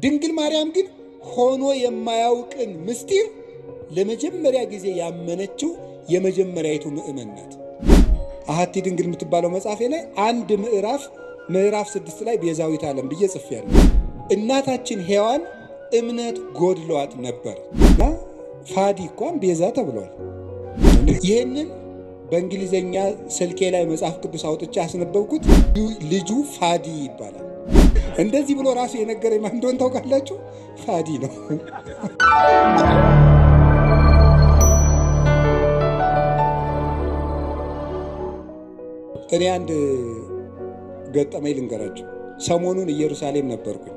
ድንግል ማርያም ግን ሆኖ የማያውቅን ምስጢር ለመጀመሪያ ጊዜ ያመነችው የመጀመሪያይቱ ምእመን ናት። አሐቲ ድንግል የምትባለው መጽሐፌ ላይ አንድ ምዕራፍ 6 ላይ ቤዛዊት ዓለም ብዬ ጽፌያለሁ። እናታችን ሔዋን እምነት ጎድሏት ነበር እና ፋዲ እንኳን ቤዛ ተብሏል። ይህንን በእንግሊዘኛ ስልኬ ላይ መጽሐፍ ቅዱስ አውጥቼ አስነበብኩት። ልጁ ፋዲ ይባላል። እንደዚህ ብሎ ራሱ የነገረኝ ማን እንደሆነ ታውቃላችሁ? ፋዲ ነው። እኔ አንድ ገጠመኝ ልንገራችሁ። ሰሞኑን ኢየሩሳሌም ነበርኩኝ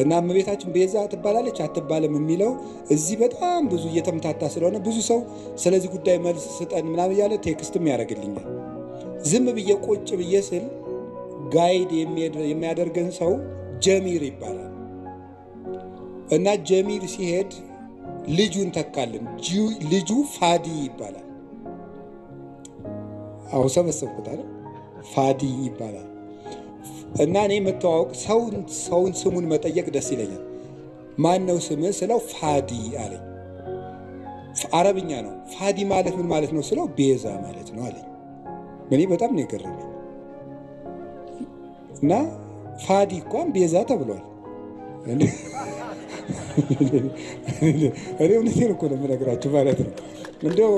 እና እመቤታችን ቤዛ ትባላለች አትባልም የሚለው እዚህ በጣም ብዙ እየተምታታ ስለሆነ ብዙ ሰው ስለዚህ ጉዳይ መልስ ስጠን ምናምን እያለ ቴክስትም ያደርግልኛል። ዝም ብዬ ቁጭ ብዬ ስል ጋይድ የሚያደርገን ሰው ጀሚር ይባላል እና ጀሚር ሲሄድ ልጁን ተካልን። ልጁ ፋዲ ይባላል። አሁን ሰበሰብኩት አይደል? ፋዲ ይባላል እና እኔ መተዋወቅ ሰውን ስሙን መጠየቅ ደስ ይለኛል። ማን ነው ስምህ ስለው ፋዲ አለኝ። አረብኛ ነው። ፋዲ ማለት ምን ማለት ነው ስለው ቤዛ ማለት ነው አለኝ። እኔ በጣም ነው የገረመኝ እና ፋዲ እንኳን ቤዛ ተብሏል። እኔ እውነቴን እኮ ነው የምነግራችሁ ማለት ነው። እንደው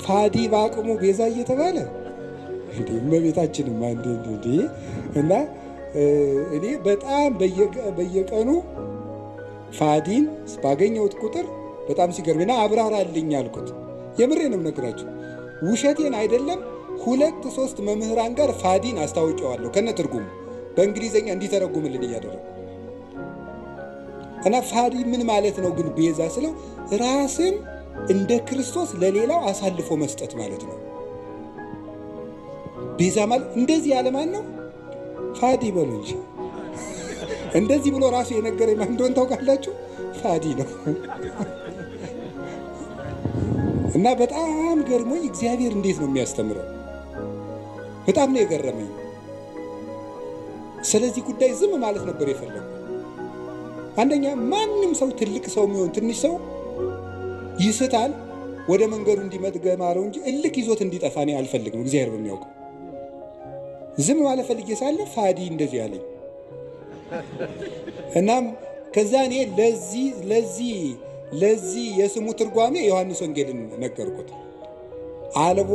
ፋዲ በአቅሙ ቤዛ እየተባለ እመቤታችንም አንድ እና እኔ በጣም በየቀኑ ፋዲን ባገኘሁት ቁጥር በጣም ሲገርምና አብራራልኝ አልኩት። የምሬንም ነግራችሁ ውሸቴን አይደለም። 2-3 መምህራን ጋር ፋዲን አስታውቀዋለሁ ከነ ትርጉሙ በእንግሊዘኛ እንዲተረጉምልን እያደረጉ እና ፋዲ ምን ማለት ነው ግን ቤዛ ስለው ራስን እንደ ክርስቶስ ለሌላው አሳልፎ መስጠት ማለት ነው። ቤዛ ማለት እንደዚህ ያለ ማን ነው? ፋዲ በሉ እንጂ። እንደዚህ ብሎ ራሱ የነገረኝ ማን እንደሆነ ታውቃላችሁ? ፋዲ ነው። እና በጣም ገርሞኝ እግዚአብሔር እንዴት ነው የሚያስተምረው? በጣም ነው የገረመኝ። ስለዚህ ጉዳይ ዝም ማለት ነበር የፈለገው። አንደኛ ማንም ሰው ትልቅ ሰው የሚሆን ትንሽ ሰው ይስታል፣ ወደ መንገዱ እንዲመጥገማረው እንጂ እልክ ይዞት እንዲጠፋ እኔ አልፈልግም። እግዚአብሔር በሚያውቀው ዝም ማለት ፈልጌ ሳለ ፋዲ እንደዚህ አለኝ። እናም ከዛ እኔ ለዚህ የስሙ ትርጓሜ ዮሐንስ ወንጌልን ነገርኩት። አልቦ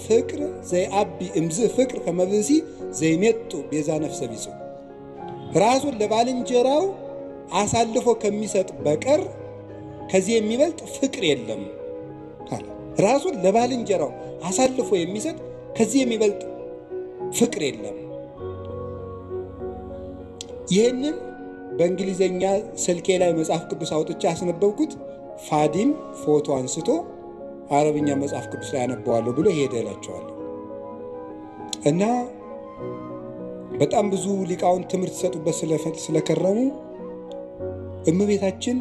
ፍቅር ዘይአቢ እምዝ ፍቅር ከመብሲ ዘይሜጡ ቤዛ ነፍሰ ቢጹ፣ ራሱን ለባልንጀራው አሳልፎ ከሚሰጥ በቀር ከዚህ የሚበልጥ ፍቅር የለም። ራሱን ለባልንጀራው አሳልፎ የሚሰጥ ከዚህ የሚበልጥ ፍቅር የለም። ይህንን በእንግሊዘኛ ስልኬ ላይ መጽሐፍ ቅዱስ አውጥቼ አስነበብኩት። ፋዲም ፎቶ አንስቶ አረብኛ መጽሐፍ ቅዱስ ላይ አነበዋለሁ ብሎ ሄደ እላቸዋለሁ። እና በጣም ብዙ ሊቃውንት ትምህርት ሰጡበት ስለከረሙ እመቤታችን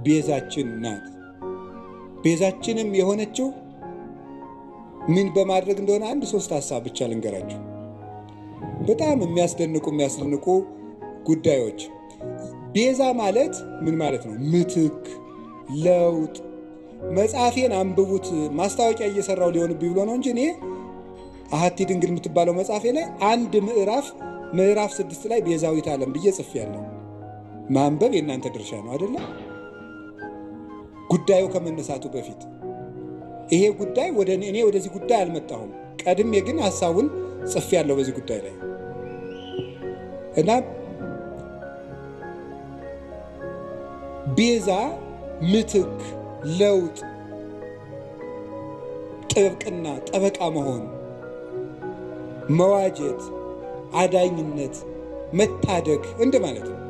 ቤዛችን ናት። ቤዛችንም የሆነችው ምን በማድረግ እንደሆነ 1-3 ሐሳብ ብቻ ልንገራችሁ። በጣም የሚያስደንቁ ጉዳዮች። ቤዛ ማለት ምን ማለት ነው? ምትክ፣ ለውጥ። መጽሐፌን አንብቡት። ማስታወቂያ እየሰራው ሊሆንብኝ ብሎ ነው እንጂ እኔ አሐቲ ድንግል የምትባለው መጽሐፌ ላይ አንድ ምዕራፍ 6 ላይ ቤዛዊት ዓለም ብዬ ጽፌያለሁ። ማንበብ የእናንተ ድርሻ ነው አይደለም? ጉዳዩ ከመነሳቱ በፊት ይሄ ጉዳይ እኔ ወደዚህ ጉዳይ አልመጣሁም። ቀድሜ ግን ሐሳቡን ጽፌያለሁ በዚህ ጉዳይ ላይ እና ቤዛ ምትክ፣ ለውጥ፣ ጥብቅና፣ ጠበቃ መሆን፣ መዋጀት፣ አዳኝነት፣ መታደግ እንደማለት ነው።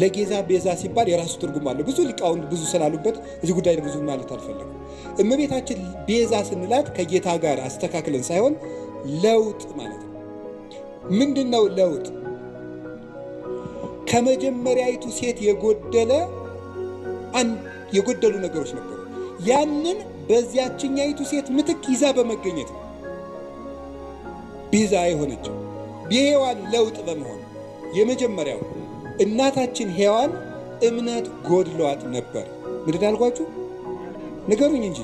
ለጌዛ ቤዛ ሲባል የራሱ ትርጉም አለው። ብዙ ሊቃውንት ብዙ ስላሉበት እዚህ ጉዳይ ብዙ ማለት አልፈለግም። እመቤታችን ቤዛ ስንላት ከጌታ ጋር አስተካክለን ሳይሆን ለውጥ ማለት ነው። ምንድነው ለውጥ? ከመጀመሪያይቱ ሴት የጎደሉ ነገሮች ነበሩ። ያንን በዚያችኛይቱ ሴት ምትክ ይዛ በመገኘት ነው ቤዛ የሆነችው። የሔዋን ለውጥ በመሆን የመጀመሪያው እናታችን ሔዋን እምነት ጎድሏት ነበር። ምንድን አልኳችሁ? ንገሩኝ እንጂ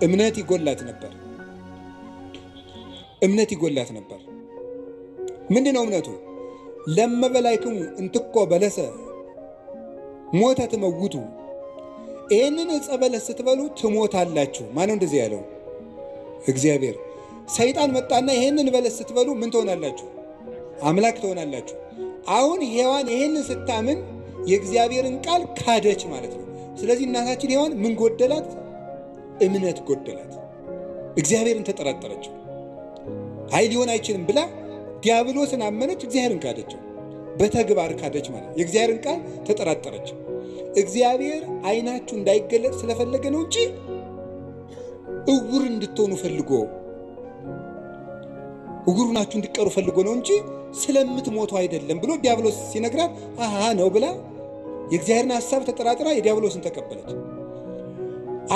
እምነት ይጎላት ነበር። እምነት ይጎላት ነበር። ምንድን ነው እምነቱ? ለመበላይክሙ እንትኮ በለሰ ሞተ ትመውቱ፣ ይህንን ዕፀ በለስ ስትበሉ ትሞታላችሁ። ማነው እንደዚህ ያለው? እግዚአብሔር። ሰይጣን መጣና ይህንን በለስ ስትበሉ ምን ትሆናላችሁ? አምላክ ትሆናላችሁ። አሁን ሔዋን ይህንን ስታምን የእግዚአብሔርን ቃል ካደች ማለት ነው። ስለዚህ እናታችን ሔዋን ምን ጎደላት? እምነት ጎደላት። እግዚአብሔርን ተጠራጠረችው። አይ ሊሆን አይችልም ብላ ዲያብሎስን አመነች፣ እግዚአብሔርን ካደችው። በተግባር ካደች ማለት የእግዚአብሔርን ቃል ተጠራጠረች። እግዚአብሔር ዓይናችሁ እንዳይገለጥ ስለፈለገ ነው እንጂ እውር እንድትሆኑ ፈልጎ እውር ናችሁ እንድትቀሩ ፈልጎ ነው እንጂ ስለምትሞቱ አይደለም ብሎ ዲያብሎስ ሲነግራት አሃ ነው ብላ የእግዚአብሔርን ሐሳብ ተጠራጥራ የዲያብሎስን ተቀበለች።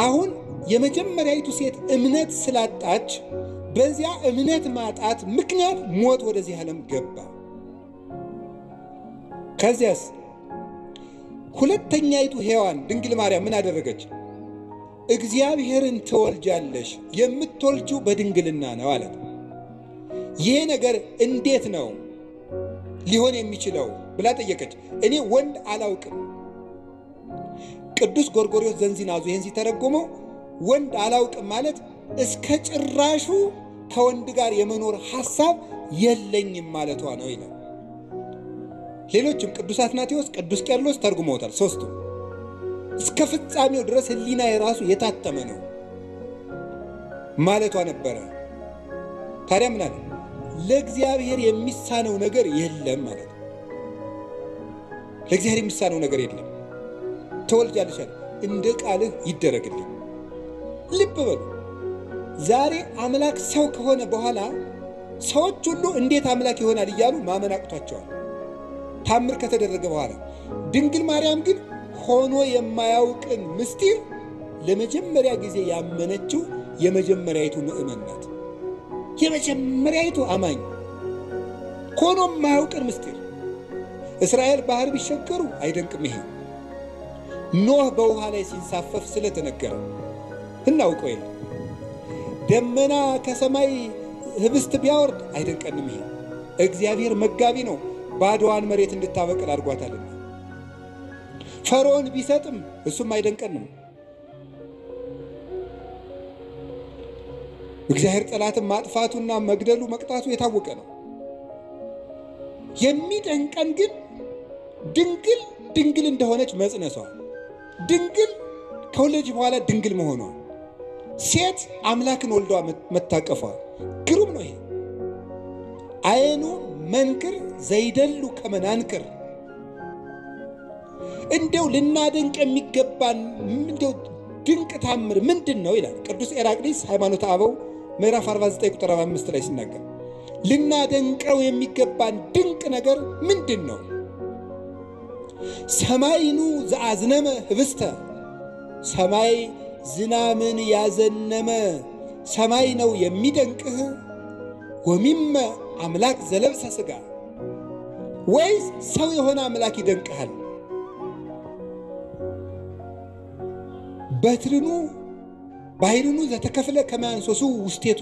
አሁን የመጀመሪያይቱ ሴት እምነት ስላጣች በዚያ እምነት ማጣት ምክንያት ሞት ወደዚህ ዓለም ገባ። ከዚያስ ሁለተኛይቱ ሔዋን ድንግል ማርያም ምን አደረገች? እግዚአብሔርን ትወልጃለሽ፣ የምትወልጂው በድንግልና ነው አለ። ይህ ነገር እንዴት ነው ሊሆን የሚችለው ብላ ጠየቀች። እኔ ወንድ አላውቅም። ቅዱስ ጎርጎርዮስ ዘንዚናዙ ይህን ሲተረጎመው ወንድ አላውቅም ማለት እስከ ጭራሹ ከወንድ ጋር የመኖር ሐሳብ የለኝም ማለቷ ነው ይላል። ሌሎችም ቅዱስ አትናቴዎስ፣ ቅዱስ ቄርሎስ ተርጉመውታል። ሦስቱ እስከ ፍጻሜው ድረስ ሕሊና የራሱ የታተመ ነው ማለቷ ነበረ። ታዲያ ምን አለ? ለእግዚአብሔር የሚሳነው ነገር የለም ማለት ነው። ለእግዚአብሔር የሚሳነው ነገር የለም። ትወልጃለሽ አለ፣ እንደ ቃልህ ይደረግልኝ። ልብ በሉ፣ ዛሬ አምላክ ሰው ከሆነ በኋላ ሰዎች ሁሉ እንዴት አምላክ ይሆናል እያሉ ማመን አቅቷቸዋል፣ ታምር ከተደረገ በኋላ። ድንግል ማርያም ግን ሆኖ የማያውቅን ምስጢር ለመጀመሪያ ጊዜ ያመነችው የመጀመሪያይቱ ምእመን ናት። የመጀመሪያይቱ አማኝ ሆኖ የማያውቅን ምስጢር። እስራኤል ባህር ቢሸገሩ አይደንቅም። ይሄ ኖህ በውሃ ላይ ሲንሳፈፍ ስለተነገረ እናውቀው የለ። ደመና ከሰማይ ህብስት ቢያወርድ አይደንቀንም። ይሄ እግዚአብሔር መጋቢ ነው፣ ባዶዋን መሬት እንድታበቅል አድርጓታልና። ፈርዖን ቢሰጥም እሱም አይደንቀንም። እግዚአብሔር ጠላትን ማጥፋቱና መግደሉ መቅጣቱ የታወቀ ነው። የሚደንቀን ግን ድንግል ድንግል እንደሆነች መጽነሷ፣ ድንግል ከወለደች በኋላ ድንግል መሆኗ፣ ሴት አምላክን ወልዷ መታቀፏ ግሩም ነው። ይሄ አይኑ መንክር ዘይደሉ ከመናንክር። እንደው ልናደንቅ የሚገባን እንደው ድንቅ ታምር ምንድን ነው ይላል ቅዱስ ኤራቅሊስ ሃይማኖተ አበው ምዕራፍ 49 ቁጥር 45 ላይ ሲናገር፣ ልናደንቀው የሚገባን ድንቅ ነገር ምንድን ነው? ሰማይኑ ዘአዝነመ ህብስተ፣ ሰማይ ዝናምን ያዘነመ ሰማይ ነው የሚደንቅህ። ወሚመ አምላክ ዘለብሰ ሥጋ፣ ወይስ ሰው የሆነ አምላክ ይደንቅሃል? በትርኑ ባሕሩኑ ዘተከፍለ ከመያንሶሱ ውስቴቱ፣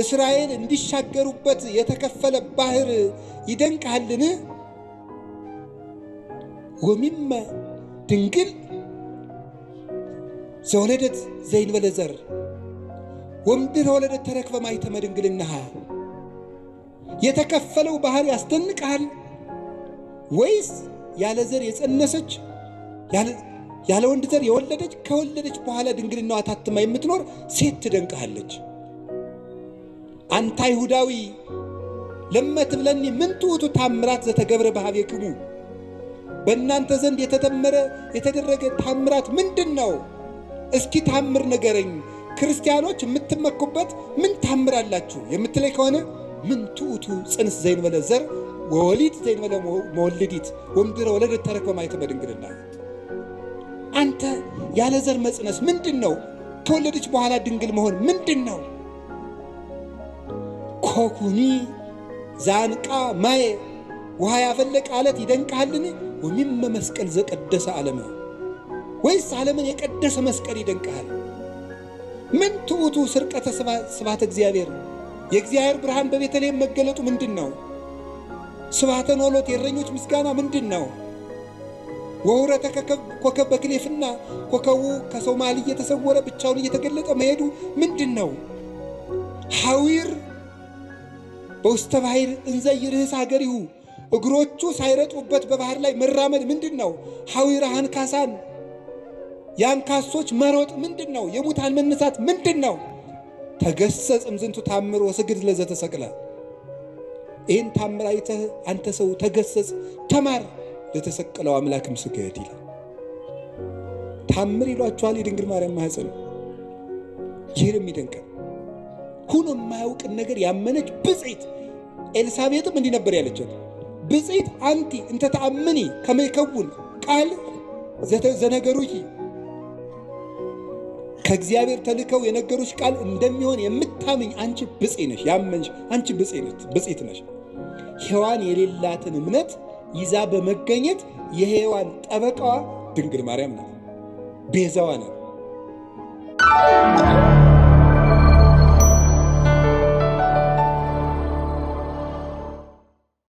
እስራኤል እንዲሻገሩበት የተከፈለ ባህር ይደንቅሃልን? ወሚመ ድንግል ዘወለደት ዘይንበለ ዘር ወምድረ ወለደት ተረክበ ማኅተመ ድንግልናሃ። የተከፈለው ባህር ያስደንቅሃል? ወይስ ያለ ዘር የጸነሰች ያለ ወንድ ዘር የወለደች ከወለደች በኋላ ድንግልናዋ ታትማ የምትኖር ሴት ትደንቅሃለች? አንተ አይሁዳዊ ለመትብለኒ ምንቱ ውእቱ ታምራት ዘተገብረ በኀቤክሙ፣ በእናንተ ዘንድ የተደረገ ታምራት ምንድን ነው? እስኪ ታምር ንገረኝ። ክርስቲያኖች የምትመኩበት ምን ታምር አላችሁ የምትለይ ከሆነ ምንቱ ውእቱ ጽንስ ዘይንበለ ዘር ወወሊድ ዘይንበለ መወልዲት ወምድረ ወለደት ተረክበ ማኅተመ ድንግልና። አንተ ያለ ዘር መጽነስ ምንድን ነው? ከወለደች በኋላ ድንግል መሆን ምንድን ነው? ኮኩኒ ዛንቃ ማየ ውሃ ያፈለቀ አለት ይደንቅሃልን? ወሚመ መስቀል ዘቀደሰ ዓለመ ወይስ ዓለምን የቀደሰ መስቀል ይደንቅሃል? ምን ትዑቱ ስርቀተ ስብሐተ እግዚአብሔር የእግዚአብሔር ብርሃን በቤተልሔም መገለጡ ምንድን ነው? ስብሐተ ኖሎት የእረኞች ምስጋና ምንድን ነው? ወውረተ ኮከብ በክሌፍና ኮከቡ ከሰው መሃል እየተሰወረ ብቻውን እየተገለጠ መሄዱ ምንድን ነው? ሐዊር በውስተ ባሕር እንዘ ይርህስ ሀገሪሁ እግሮቹ ሳይረጡበት በባህር ላይ መራመድ ምንድን ነው? ሐዊረ አንካሳን የአንካሶች መሮጥ ምንድን ነው? የሙታን መነሳት ምንድን ነው? ተገሰጽ እምዝንቱ ታምር ወስግድ ለዘተሰቅለ። ይህን ታምር አይተህ አንተ ሰው ተገሰጽ፣ ተማር፣ ለተሰቀለው አምላክም ስገድ ይላል። ታምር ይሏችኋል የድንግል ማርያም ማኅፀን። ይህን የሚደንቀን ሁኖ የማያውቅን ነገር ያመነች ብፅዕት ኤልሳቤጥም እንዲህ ነበር ያለቻት፣ ብፅዕት አንቲ እንተ ተአምኒ ከመ ይከውን ቃል ዘነገሩኪ። ከእግዚአብሔር ተልከው የነገሩሽ ቃል እንደሚሆን የምታምኝ አንቺ ብፅዕት ነሽ። ያመንሽ አንቺ ብፅዕት ነሽ። ሔዋን የሌላትን እምነት ይዛ በመገኘት የሔዋን ጠበቃዋ ድንግል ማርያም ናት፣ ቤዛዋ ናት።